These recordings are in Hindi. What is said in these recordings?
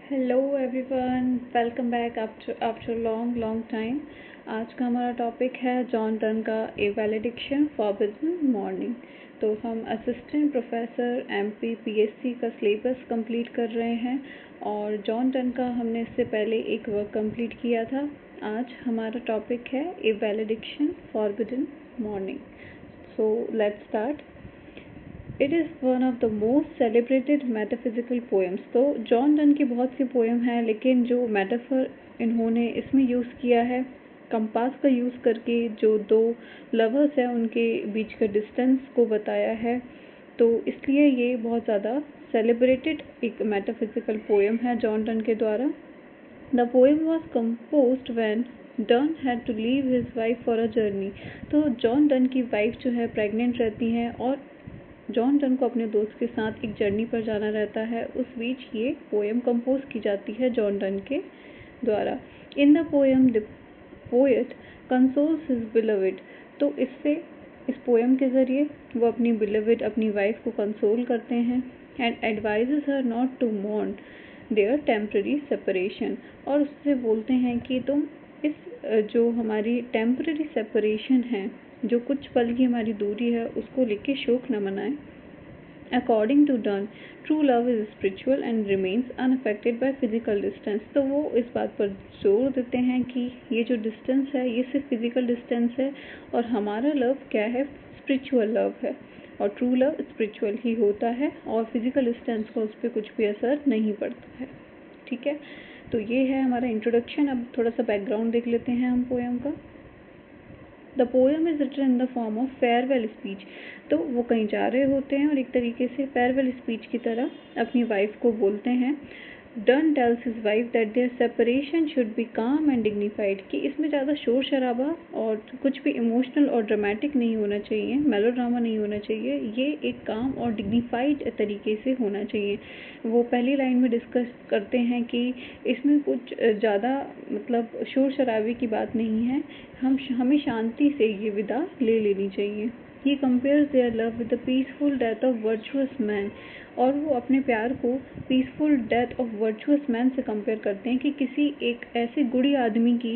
Hello everyone, welcome back after long time. आज का हमारा टॉपिक है जॉन डन का ए वैलिडिक्शन फॉरबिडन मॉर्निंग। तो हम असिस्टेंट प्रोफेसर एमपी पीएससी का सिलेबस कंप्लीट कर रहे हैं और जॉन डन का हमने इससे पहले एक वर्क कंप्लीट किया था। आज हमारा टॉपिक है a valediction forbidding mourning. So let's start. It is one of the most celebrated metaphysical poems. तो जॉन डन की बहुत सी पोएम हैं, लेकिन जो मेटाफर इन्होंने इसमें यूज़ किया है कंपास का यूज़ करके, जो दो लवर्स हैं उनके बीच का डिस्टेंस को बताया है, तो इसलिए ये बहुत ज़्यादा सेलिब्रेटेड एक मेटाफिजिकल पोएम है जॉन डन के द्वारा। The poem was composed when Donne had to leave his wife for a journey. तो जॉन डन की वाइफ जो है प्रेग्नेंट रहती हैं और जॉन डन को अपने दोस्त के साथ एक जर्नी पर जाना रहता है। उस बीच ये पोएम कंपोज की जाती है जॉन डन के द्वारा। In the poem the poet consoles his beloved. तो इस पोएम के ज़रिए वो अपनी बिलविड, अपनी वाइफ को कंसोल करते हैं and advises her not to mourn their temporary separation. और उससे बोलते हैं कि तुम इस जो हमारी टेम्पररी सेपरेशन है, जो कुछ पल की हमारी दूरी है, उसको लेके शोक न मनाएं। According to Donne, true love is spiritual and remains unaffected by physical distance. तो वो इस बात पर जोर देते हैं कि ये जो डिस्टेंस है ये सिर्फ फिजिकल डिस्टेंस है और हमारा लव क्या है, स्पिरिचुअल लव है। और ट्रू लव स्पिरिचुअल ही होता है और फिजिकल डिस्टेंस का उस पर कुछ भी असर नहीं पड़ता है। ठीक है, तो ये है हमारा इंट्रोडक्शन। अब थोड़ा सा बैकग्राउंड देख लेते हैं हम पोएम का। The poem is written in the form of farewell speech. तो वो कहीं जा रहे होते हैं और एक तरीके से फेयरवेल स्पीच की तरह अपनी वाइफ को बोलते हैं। Donne tells his wife that their separation should be calm and dignified, कि इसमें ज़्यादा शोर शराबा और कुछ भी इमोशनल और ड्रामेटिक नहीं होना चाहिए, मेलोड्रामा नहीं होना चाहिए, ये एक काम और डिग्निफाइड तरीके से होना चाहिए। वो पहली लाइन में डिस्कस करते हैं कि इसमें कुछ ज़्यादा मतलब शोर शराबे की बात नहीं है, हमें शांति से ये विदा ले लेनी चाहिए। He compares their love with the peaceful death of virtuous man. और वो अपने प्यार को peaceful death of virtuous man से कंपेयर करते हैं कि किसी एक ऐसे गुड़ी आदमी की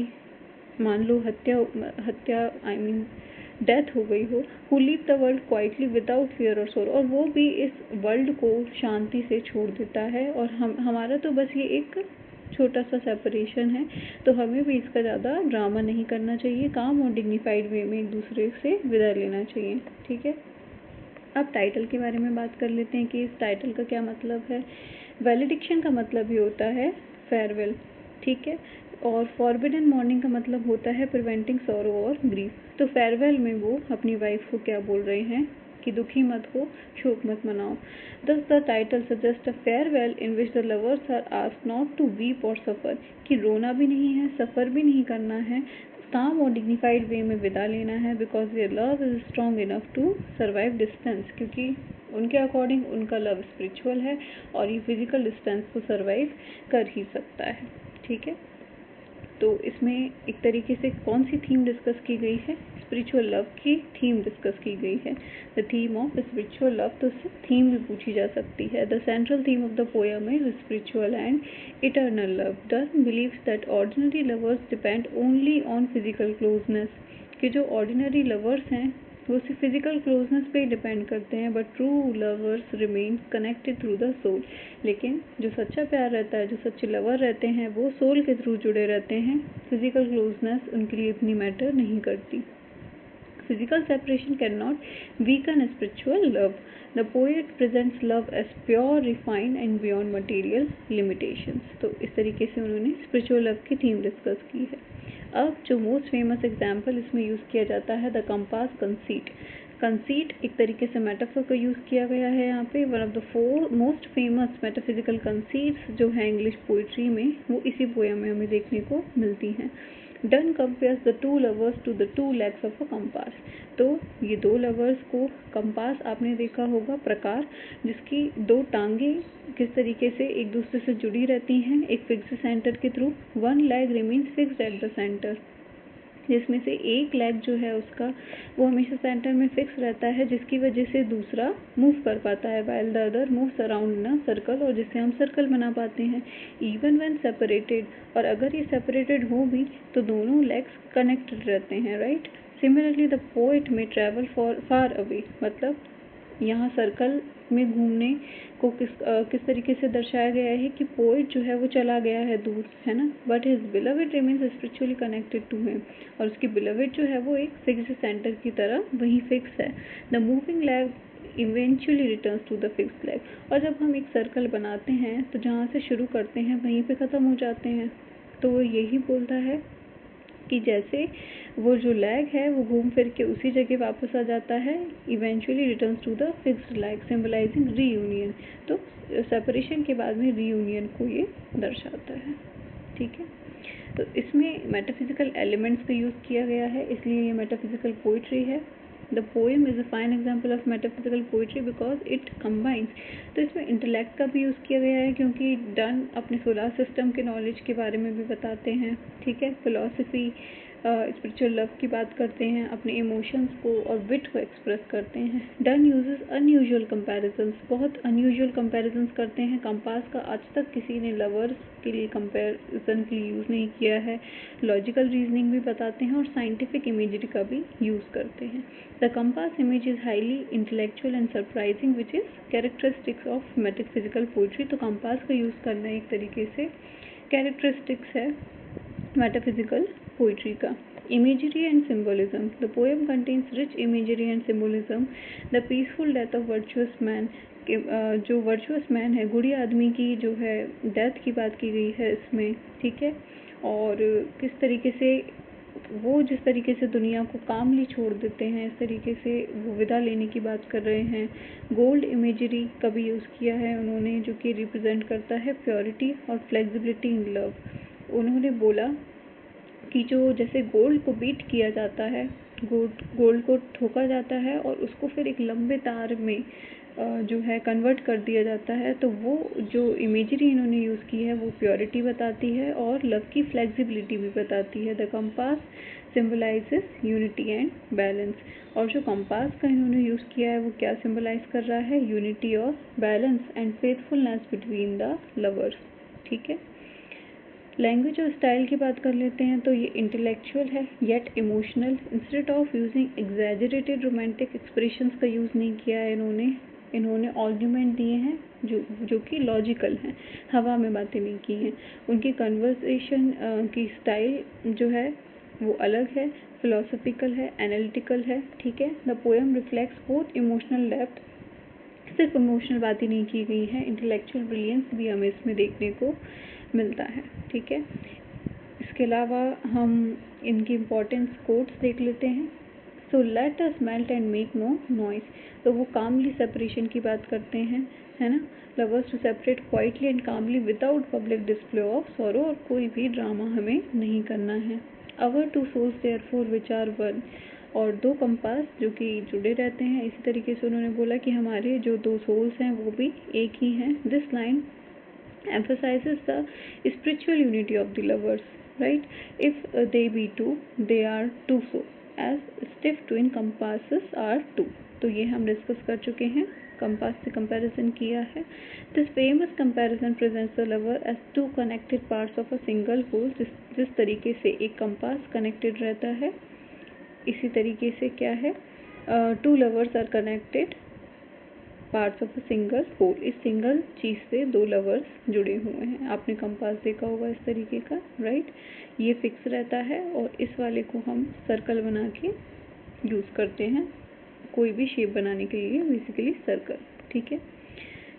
मान लो हत्या आई मीन डेथ हो गई हो, who leave the world quietly without fear और सोर, और वो भी इस वर्ल्ड को शांति से छोड़ देता है। और हमारा तो बस ये एक छोटा सा सेपरेशन है, तो हमें भी इसका ज़्यादा ड्रामा नहीं करना चाहिए, काम और डिग्निफाइड वे में एक दूसरे से विदा लेना चाहिए। ठीक है, अब टाइटल के बारे में बात कर लेते हैं कि इस टाइटल का क्या मतलब है। वैलिडिक्शन का मतलब ही होता है फेयरवेल, ठीक है, और फॉरबिडन मॉर्निंग का मतलब होता है प्रिवेंटिंग सॉरो और ग्रीफ। तो फेयरवेल में वो अपनी वाइफ को क्या बोल रहे हैं कि दुखी मत हो, शोक मत मनाओ। Thus the title suggest a farewell in which the lovers are asked not to weep और सफ़र, कि रोना भी नहीं है, सफ़र भी नहीं करना है, काम और डिग्निफाइड वे में विदा लेना है, because their love is strong enough to survive distance, क्योंकि उनके अकॉर्डिंग उनका लव स्पिरिचुअल है और ये फिजिकल डिस्टेंस को सर्वाइव कर ही सकता है। ठीक है, तो इसमें एक तरीके से कौन सी थीम डिस्कस की गई है, स्पिरिचुअल लव की थीम डिस्कस की गई है, the theme of spiritual love. तो उससे थीम भी पूछी जा सकती है। The central theme of the poem is spiritual and eternal love. Done believes that ordinary lovers depend only on physical closeness, कि जो ऑर्डिनरी लवर्स हैं वो सिर्फ फिजिकल क्लोजनेस पे ही डिपेंड करते हैं, but true lovers remain connected through the soul. लेकिन जो सच्चा प्यार रहता है, जो सच्चे लवर रहते हैं, वो सोल के थ्रू जुड़े रहते हैं, फिजिकल क्लोजनेस उनके लिए इतनी मैटर नहीं करती। Physical separation cannot weaken spiritual love. The poet presents love as pure, refined and beyond material limitations. तो इस तरीके से उन्होंने spiritual love की थीम डिस्कस की है। अब जो मोस्ट फेमस एग्जाम्पल इसमें यूज़ किया जाता है, द कंपास कंसीट। कंसीट एक तरीके से मेटाफर का यूज़ किया गया है यहाँ पे। One of the four most famous metaphysical conceits जो है इंग्लिश पोइट्री में, वो इसी पोएम में हमें देखने को मिलती हैं। Donne compares the two lovers to the two legs of a compass. तो ये दो लवर्स को, कंपास आपने देखा होगा प्रकार, जिसकी दो टांगे किस तरीके से एक दूसरे से जुड़ी रहती हैं एक फिक्स सेंटर के through. One leg remains fixed at the centre, जिसमें से एक लेग जो है उसका वो हमेशा सेंटर में फिक्स रहता है, जिसकी वजह से दूसरा मूव कर पाता है, while the other moves around in a circle, और जिससे हम सर्कल बना पाते हैं इवन व्हेन सेपरेटेड। और अगर ये सेपरेटेड हो भी तो दोनों लेग्स कनेक्टेड रहते हैं, राइट। सिमिलरली द पोएट में ट्रैवल फॉर फार अवे, मतलब यहाँ सर्कल में घूमने को किस तरीके से दर्शाया गया है कि पोएट जो है वो चला गया है दूर, है ना, but his beloved remains spiritually connected to him, और उसकी बिलवेड जो है वो एक फिक्स्ड सेंटर की तरह वहीं फिक्स है। The moving leg eventually returns to the fixed leg. और जब हम एक सर्कल बनाते हैं तो जहाँ से शुरू करते हैं वहीं पे ख़त्म हो जाते हैं। तो वो यही बोलता है कि जैसे वो जो लैग है वो घूम फिर के उसी जगह वापस आ जाता है, eventually returns to the fixed leg symbolising reunion. तो सेपरेशन के बाद में रीयूनियन को ये दर्शाता है, ठीक है। तो इसमें मेटाफिजिकल एलिमेंट्स का यूज़ किया गया है, इसलिए ये मेटाफिजिकल पोइट्री है। The poem is a fine example of metaphysical poetry because it combines. तो इसमें इंटेलेक्ट का भी यूज़ किया गया है, क्योंकि डन अपने सोलर सिस्टम के नॉलेज के बारे में भी बताते हैं, ठीक है। फिलॉसफी, स्पिरिचुअल लव की बात करते हैं, अपने इमोशंस को और विट को एक्सप्रेस करते हैं। डन यूजेस अनयूजुअल कंपैरिजंस, बहुत अनयूजुअल कंपैरिजंस करते हैं। कंपास का आज तक किसी ने लवर्स के लिए कंपैरिजन के लिए यूज़ नहीं किया है। लॉजिकल रीजनिंग भी बताते हैं और साइंटिफिक इमेजरी का भी यूज़ करते हैं। The compass image is highly intellectual and surprising which is characteristics of metaphysical poetry. तो कंपास का यूज़ करना एक तरीके से कैरेक्टरिस्टिक्स है मेटाफिजिकल पोइट्री का। Imagery and symbolism. The poem contains rich imagery and symbolism. The peaceful death of virtuous man, जो वर्चुअस मैन है, गुड़ी आदमी की जो है डेथ की बात की गई है इसमें, ठीक है। और किस तरीके से वो जिस तरीके से दुनिया को कामली छोड़ देते हैं, इस तरीके से वो विदा लेने की बात कर रहे हैं। गोल्ड इमेजरी का भी यूज़ किया है उन्होंने, जो कि रिप्रेजेंट करता है प्योरिटी और फ्लेक्सिबिलिटी इन लव। उन्होंने बोला कि जो जैसे गोल्ड को बीट किया जाता है, गोल्ड को ठोका जाता है और उसको फिर एक लंबे तार में जो है कन्वर्ट कर दिया जाता है, तो वो जो इमेजरी इन्होंने यूज़ की है वो प्योरिटी बताती है और लव की फ्लेक्सिबिलिटी भी बताती है। The compass symbolises unity and balance. और जो कंपास का इन्होंने यूज़ किया है वो क्या सिम्बलाइज कर रहा है, यूनिटी और balance and faithfulness between the lovers, ठीक है। लैंग्वेज और स्टाइल की बात कर लेते हैं तो ये इंटेलेक्चुअल है yet emotional. Instead of using exaggerated romantic expressions का यूज़ नहीं किया है इन्होंने आर्ग्यूमेंट दिए हैं जो कि लॉजिकल हैं, हवा में बातें नहीं की हैं। उनकी कन्वर्सेशन की स्टाइल जो है वो अलग है, फिलोसफिकल है, एनालिटिकल है, ठीक है। The poem reflects both emotional depth, सिर्फ इमोशनल बातें नहीं की गई हैं, इंटेलेक्चुअल ब्रिलियंस भी हमें इसमें देखने को मिलता है, ठीक है। इसके अलावा हम इनकी इम्पोर्टेंस कोट्स देख लेते हैं। So let us melt and make no noise. तो वो कामली सेपरेशन की बात करते हैं, है ना। Lovers to separate quietly and calmly without public display of sorrow, और कोई भी ड्रामा हमें नहीं करना है। Our two souls therefore which are one, और दो कंपास जो कि जुड़े रहते हैं। इसी तरीके से उन्होंने बोला कि हमारे जो दो सोल्स हैं वो भी एक ही हैं। This line emphasizes the spiritual unity of the lovers, right? If they be two, they are two so, as stiff twin compasses are two. तो ये हम डिस्कस कर चुके हैं, कंपास से कंपैरिजन किया है। This famous comparison presents the lover as two connected parts of a single whole. जिस तरीके से एक कंपास कनेक्टेड रहता है, इसी तरीके से क्या है, two lovers are connected parts of a single whole. इस सिंगल चीज़ से दो लवर्स जुड़े हुए हैं। आपने कंपास देखा होगा इस तरीके का, राइट। ये फिक्स रहता है और इस वाले को हम सर्कल बना के यूज़ करते हैं कोई भी शेप बनाने के लिए, बेसिकली सर्कल, ठीक है।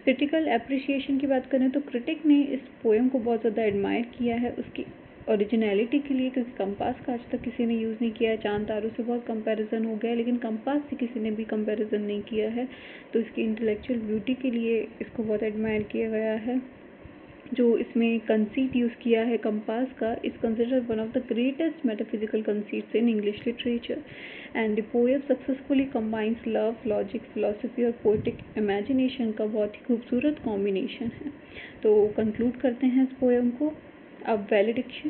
क्रिटिकल एप्रिसिएशन की बात करें तो क्रिटिक ने इस पोएम को बहुत ज़्यादा एडमायर किया है उसकी ओरिजिनलिटी के लिए, क्योंकि कंपास का आज तक किसी ने यूज़ नहीं किया है। चांद तारों से बहुत कंपैरिजन हो गया है, लेकिन कंपास से किसी ने भी कंपैरिजन नहीं किया है। तो इसकी इंटेलेक्चुअल ब्यूटी के लिए इसको बहुत एडमायर किया गया है। जो इसमें कंसीट यूज़ किया है कंपास का is considered one of the greatest metaphysical conceits in English literature, and the poem successfully combines love, logic, philosophy और पोएटिक इमेजिनेशन का बहुत ही खूबसूरत कॉम्बिनेशन है। तो कंक्लूड करते हैं इस पोएम को। अब valediction.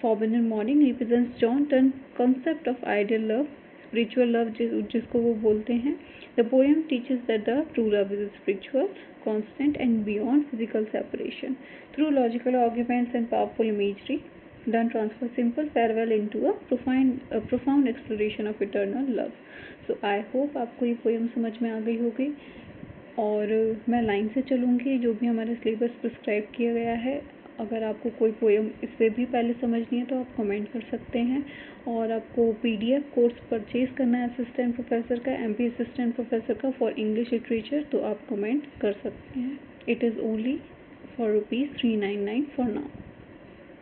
Forbidden Morning represents John Donne's concept of ideal love, spiritual love जिसको वो बोलते हैं. The poem teaches that the true love is spiritual, constant and beyond physical separation. Through logical arguments and powerful imagery, Donne transfers simple farewell into a profound exploration of eternal love. So I hope आपको ये पोएम समझ में आ गई होगी. और मैं लाइन से चलूँगी जो भी हमारे सिलेबस प्रिस्क्राइब किया गया है. अगर आपको कोई पोएम इससे भी पहले समझनी है तो आप कमेंट कर सकते हैं. और आपको PDF कोर्स परचेज़ करना है असिस्टेंट प्रोफेसर का, MP असिस्टेंट प्रोफेसर का फॉर इंग्लिश लिटरेचर, तो आप कमेंट कर सकते हैं. It is only for ₹399 for now.